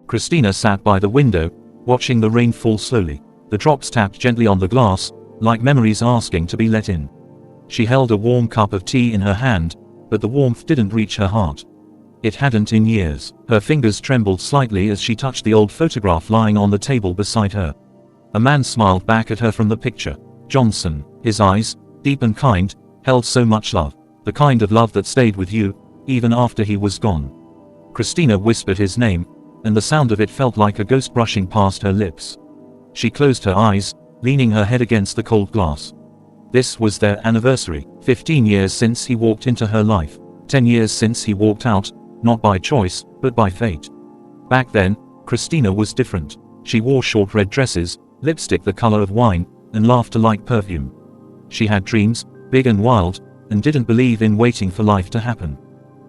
Christina sat by the window, watching the rain fall slowly. The drops tapped gently on the glass, like memories asking to be let in. She held a warm cup of tea in her hand, but the warmth didn't reach her heart. It hadn't in years. Her fingers trembled slightly as she touched the old photograph lying on the table beside her. A man smiled back at her from the picture. Johnson. His eyes, deep and kind, held so much love. The kind of love that stayed with you, even after he was gone. Christina whispered his name, and the sound of it felt like a ghost brushing past her lips. She closed her eyes, leaning her head against the cold glass. This was their anniversary. 15 years since he walked into her life. 10 years since he walked out, not by choice, but by fate. Back then, Christina was different. She wore short red dresses, lipstick the color of wine, and laughter like perfume. She had dreams, big and wild, and didn't believe in waiting for life to happen.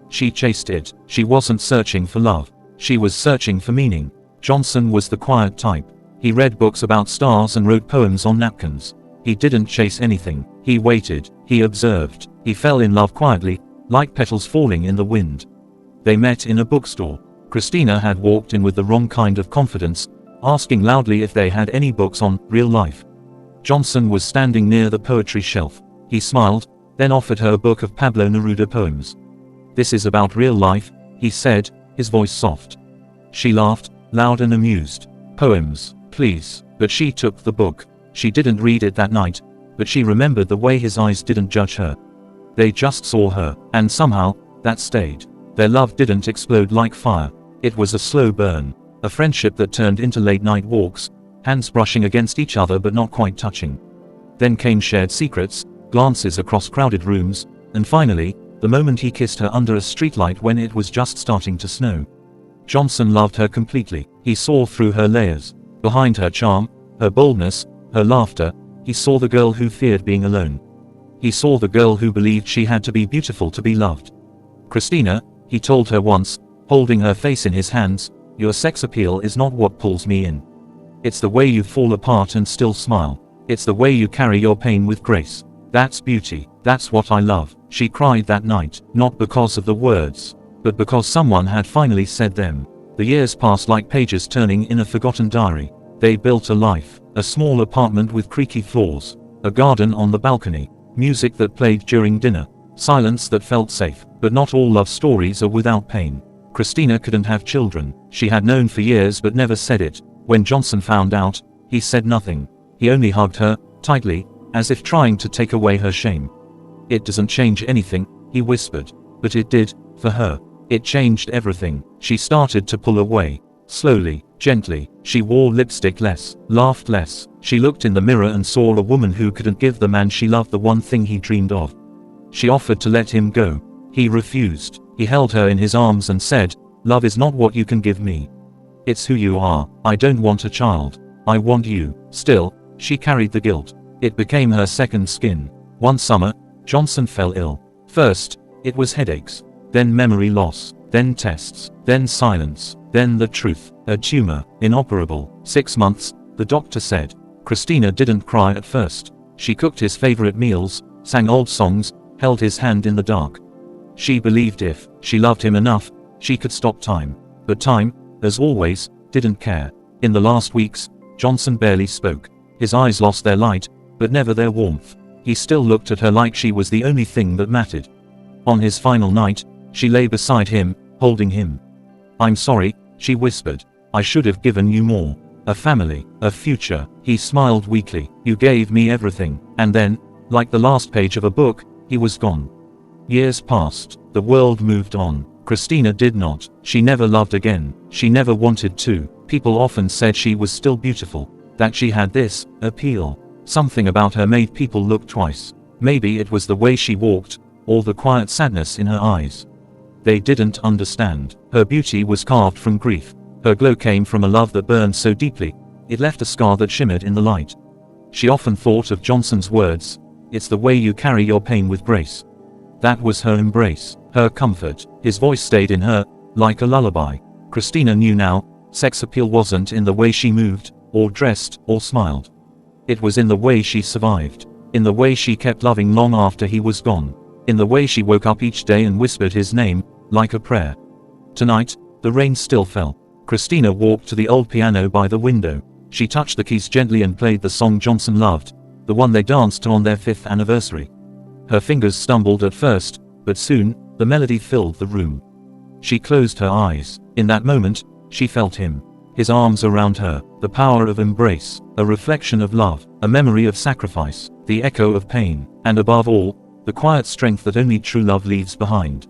She chased it. She wasn't searching for love. She was searching for meaning. Johnson was the quiet type. He read books about stars and wrote poems on napkins. He didn't chase anything. He waited. He observed. He fell in love quietly, like petals falling in the wind. They met in a bookstore. Christina had walked in with the wrong kind of confidence, asking loudly if they had any books on real life. Johnson was standing near the poetry shelf. He smiled, then offered her a book of Pablo Neruda poems. "This is about real life," he said, his voice soft. She laughed, loud and amused. "Poems, please." But she took the book. She didn't read it that night, but she remembered the way his eyes didn't judge her. They just saw her, and somehow, that stayed. Their love didn't explode like fire. It was a slow burn. A friendship that turned into late-night walks, hands brushing against each other but not quite touching. Then came shared secrets, glances across crowded rooms, and finally, the moment he kissed her under a streetlight when it was just starting to snow. Johnson loved her completely. He saw through her layers. Behind her charm, her boldness, her laughter, he saw the girl who feared being alone. He saw the girl who believed she had to be beautiful to be loved. "Christina," he told her once, holding her face in his hands, "your sex appeal is not what pulls me in. It's the way you fall apart and still smile. It's the way you carry your pain with grace. That's beauty. That's what I love." She cried that night, not because of the words, but because someone had finally said them. The years passed like pages turning in a forgotten diary. They built a life, a small apartment with creaky floors, a garden on the balcony, music that played during dinner, silence that felt safe. But not all love stories are without pain. Christina couldn't have children. She had known for years but never said it. When Johnson found out, he said nothing. He only hugged her, tightly, as if trying to take away her shame. "It doesn't change anything," he whispered. But it did, for her. It changed everything. She started to pull away. Slowly, gently. She wore lipstick less, laughed less. She looked in the mirror and saw a woman who couldn't give the man she loved the one thing he dreamed of. She offered to let him go. He refused. He held her in his arms and said, "Love is not what you can give me. It's who you are. I don't want a child. I want you." Still, she carried the guilt. It became her second skin. One summer, Johnson fell ill. First, it was headaches. Then memory loss. Then tests. Then silence. Then the truth. A tumor. Inoperable. 6 months, the doctor said. Christina didn't cry at first. She cooked his favorite meals, sang old songs, held his hand in the dark. She believed if she loved him enough, she could stop time. But time, as always, didn't care. In the last weeks, Johnson barely spoke. His eyes lost their light, but never their warmth. He still looked at her like she was the only thing that mattered. On his final night, she lay beside him, holding him. "I'm sorry," she whispered. "I should have given you more. A family, a future." He smiled weakly. "You gave me everything." And then, like the last page of a book, he was gone. Years passed. The world moved on. Christina did not. She never loved again. She never wanted to. People often said she was still beautiful, that she had this appeal. Something about her made people look twice. Maybe it was the way she walked, or the quiet sadness in her eyes. They didn't understand. Her beauty was carved from grief. Her glow came from a love that burned so deeply, it left a scar that shimmered in the light. She often thought of Johnson's words, "It's the way you carry your pain with grace." That was her embrace, her comfort. His voice stayed in her, like a lullaby. Christina knew now, sex appeal wasn't in the way she moved, or dressed, or smiled. It was in the way she survived. In the way she kept loving long after he was gone. In the way she woke up each day and whispered his name, like a prayer. Tonight, the rain still fell. Christina walked to the old piano by the window. She touched the keys gently and played the song Johnson loved, the one they danced to on their 5th anniversary. Her fingers stumbled at first, but soon, the melody filled the room. She closed her eyes. In that moment, she felt him. His arms around her, the power of embrace, a reflection of love, a memory of sacrifice, the echo of pain, and above all, the quiet strength that only true love leaves behind.